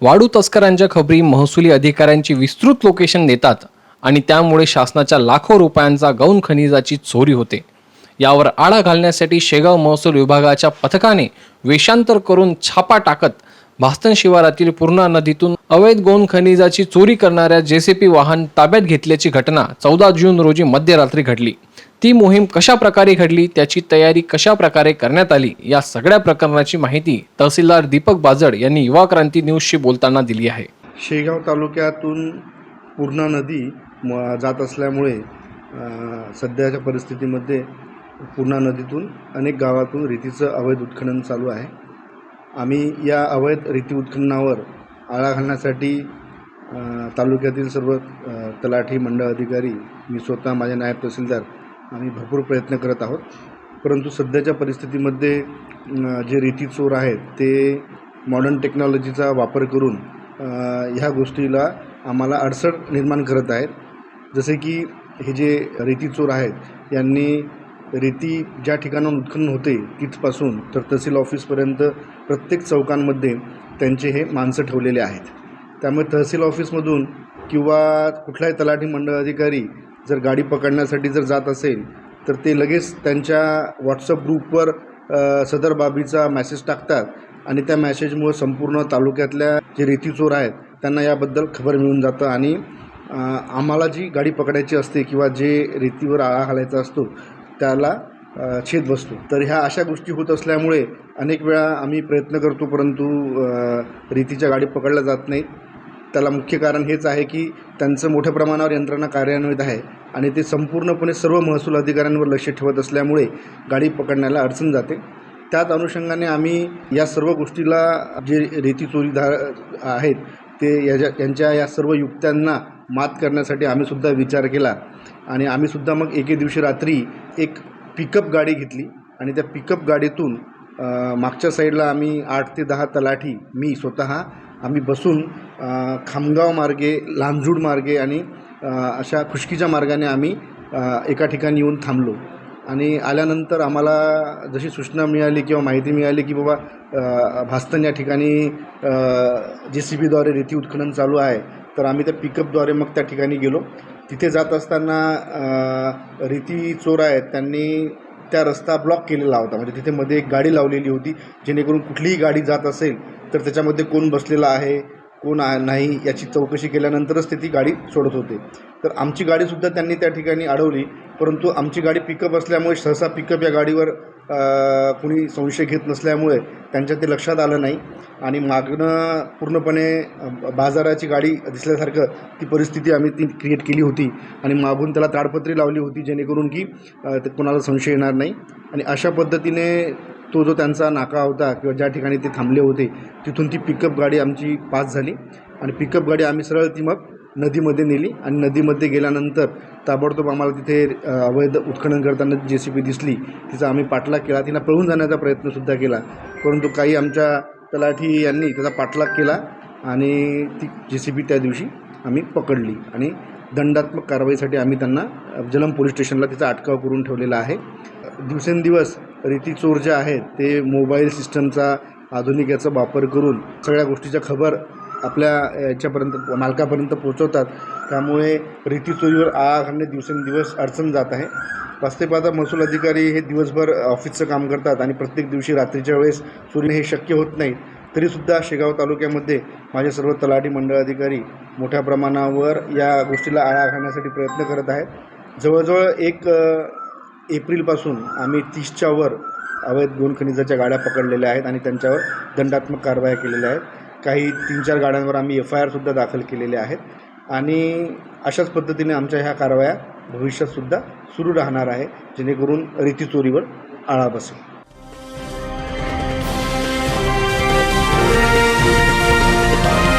वाळू तस्करांच्या खबरी महसुली अधिकाऱ्यांची विस्तृत लोकेशन देतात आणि त्यामुळे शासनाच्या लाखो रुपयांचा गौण खनिजाची चोरी होते. यावर आळा घालण्यासाठी शेगाव महसूल विभागाच्या पथकाने वेषांतर करून छापा टाकत भास्तन शिवारातील पूर्णा नदीतून अवैध गौण खनिजाची चोरी करणाऱ्या जेसीबी वाहन ताब्यात घेतल्याची घटना 14 जून रोजी मध्यरात्री घडली. ती मोहीम कशा प्रकारे घडली, त्याची तयारी कशा प्रकारे करण्यात आली, या सगळ्या प्रकरणाची माहिती तहसीलदार दीपक बाजड यांनी युवा क्रांती न्यूजशी बोलताना दिली आहे. शेगाव तालुक्यातून पूर्णा नदी जात असल्यामुळे सध्याच्या परिस्थितीमध्ये पूर्णा नदीतून अनेक गावातून रेतीचं अवैध उत्खनन चालू आहे. आम्ही या अवैध रेती उत्खननावर आळा घालण्यासाठी तालुक्यातील सर्व तलाठी मंडळ अधिकारी, मी स्वतः, माझे नायब तहसीलदार आम्ही भरपूर प्रयत्न करत आहोत. परंतु सध्याच्या परिस्थितीमध्ये जे रेती चोर आहेत ते मॉडर्न टेक्नॉलॉजीचा वापर करून ह्या गोष्टीला आम्हाला अडचण निर्माण करत आहेत. जसे की हे जे रेती चोर आहेत यांनी रेती ज्या ठिकाणाहून उत्खनन होते तिथपासून तर तहसील ऑफिसपर्यंत प्रत्येक चौकांमध्ये त्यांचे हे माणसं ठेवलेले आहेत. त्यामुळे तहसील ऑफिसमधून किंवा कुठलाही तलाठी मंडळ अधिकारी जर गाडी पकडण्यासाठी जर जात असेल तर ते लगेच त्यांच्या व्हॉट्सअप ग्रुपवर सदर बाबीचा मॅसेज टाकतात आणि त्या मॅसेजमुळे संपूर्ण तालुक्यातल्या जे रेती चोर आहेत त्यांना याबद्दल खबर मिळून जातं आणि आम्हाला जी गाडी पकडायची असते किंवा जे रेतीवर आळा घालायचा असतो त्याला छेद बसतो. तर ह्या अशा गोष्टी होत असल्यामुळे अनेक वेळा आम्ही प्रयत्न करतो परंतु रेतीच्या गाडी पकडल्या जात नाहीत. त्याला मुख्य कारण हेच आहे की त्यांचं मोठ्या प्रमाणावर यंत्रणा कार्यान्वित आहे आणि ते संपूर्णपणे सर्व महसूल अधिकाऱ्यांवर लक्ष ठेवत असल्यामुळे गाडी पकडण्याला अडचण जाते. त्याच अनुषंगाने आम्ही या सर्व गोष्टीला जे रेती चोरीदार आहेत ते यांच्या या सर्व युक्त्यांना मात करण्यासाठी आम्हीसुद्धा विचार केला आणि आम्हीसुद्धा मग एके दिवशी रात्री एक पिकअप गाडी घेतली आणि त्या पिकअप गाडीतून मागच्या साईडला आम्ही 8 ते 10 तलाठी, मी स्वतः आम्ही बसून खामगाव मार्गे, लांजूड मार्गे आणि अशा खुष्कीच्या मार्गाने आम्ही एका ठिकाणी येऊन थांबलो आणि आल्यानंतर आम्हाला जशी सूचना मिळाली किंवा माहिती मिळाली की बाबा भास्तन या ठिकाणी JCBद्वारे रेती उत्खनन चालू आहे, तर आम्ही त्या पिकअपद्वारे मग त्या ठिकाणी गेलो. तिथे जात असताना रेती चोर आहेत त्यांनी त्या रस्ता ब्लॉक केलेला होता. म्हणजे तिथे मध्ये एक गाडी लावलेली होती जेणेकरून कुठलीही गाडी जात असेल तर त्याच्यामध्ये कोण बसलेला आहे कोण नाही याची चौकशी केल्यानंतरच ते ती गाडी सोडत होते. तर आमची गाडीसुद्धा त्यांनी त्या ठिकाणी अडवली, परंतु आमची गाडी पिकअप असल्यामुळे सहसा पिकअप या गाडीवर कोणी संशय घेत नसल्यामुळे त्यांच्या ते लक्षात आलं नाही आणि मागणं पूर्णपणे बाजाराची गाडी दिसल्यासारखं ती परिस्थिती आम्ही ती क्रिएट केली होती आणि मागून त्याला ताडपत्री लावली होती जेणेकरून की कोणाला संशय येणार नाही. आणि अशा पद्धतीने तो जो त्यांचा नाका होता किंवा ज्या ठिकाणी ते थांबले होते तिथून ती पिकअप गाडी आमची पास झाली आणि पिकअप गाडी आम्ही सरळ ती मग नदीमध्ये नेली आणि नदीमध्ये गेल्यानंतर ताबडतोब आम्हाला तिथे अवैध उत्खनन करताना JCB दिसली. तिचा आम्ही पाठलाग केला, तिला पळून जाण्याचा प्रयत्नसुद्धा केला, परंतु काही आमच्या तलाठी यांनी त्याचा पाठलाग केला आणि ती JCB त्या दिवशी आम्ही पकडली आणि दंडात्मक कारवाईसाठी आम्ही त्यांना जलम पोलीस स्टेशनला तिचा अटकाव करून ठेवलेला आहे. दिवसेंदिवस रेती चोर जे आहेत ते मोबाईल सिस्टमचा आधुनिक याचा वापर करून सगळ्या गोष्टीच्या खबर आपल्या याच्यापर्यंत मालकापर्यंत पोहोचवतात. त्यामुळे रेती चोरीवर आळा घालणे दिवसेंदिवस अडचण जात आहे. वास्तविक पाहता महसूल अधिकारी हे दिवसभर ऑफिसचं काम करतात आणि प्रत्येक दिवशी रात्रीच्या वेळेस चोरीने हे शक्य होत नाही. तरीसुद्धा शेगाव तालुक्यामध्ये माझे सर्व तलाठी मंडळ अधिकारी मोठ्या प्रमाणावर या गोष्टीला आळा घालण्यासाठी प्रयत्न करत आहेत. जवळजवळ 1 एप्रिलपासून आम्ही 30च्या वर अवैध गौण खनिजाच्या गाड्या पकडलेल्या आहेत आणि त्यांच्यावर दंडात्मक कारवाया केलेल्या आहेत. काही 3-4 गाड्यांवर आम्ही FIR दाखल केलेले आहेत आणि अशाच पद्धतीने आमच्या ह्या कारवाया भविष्यातसुद्धा सुरू राहणार आहे जेणेकरून रेती चोरीवर आळा बसेल.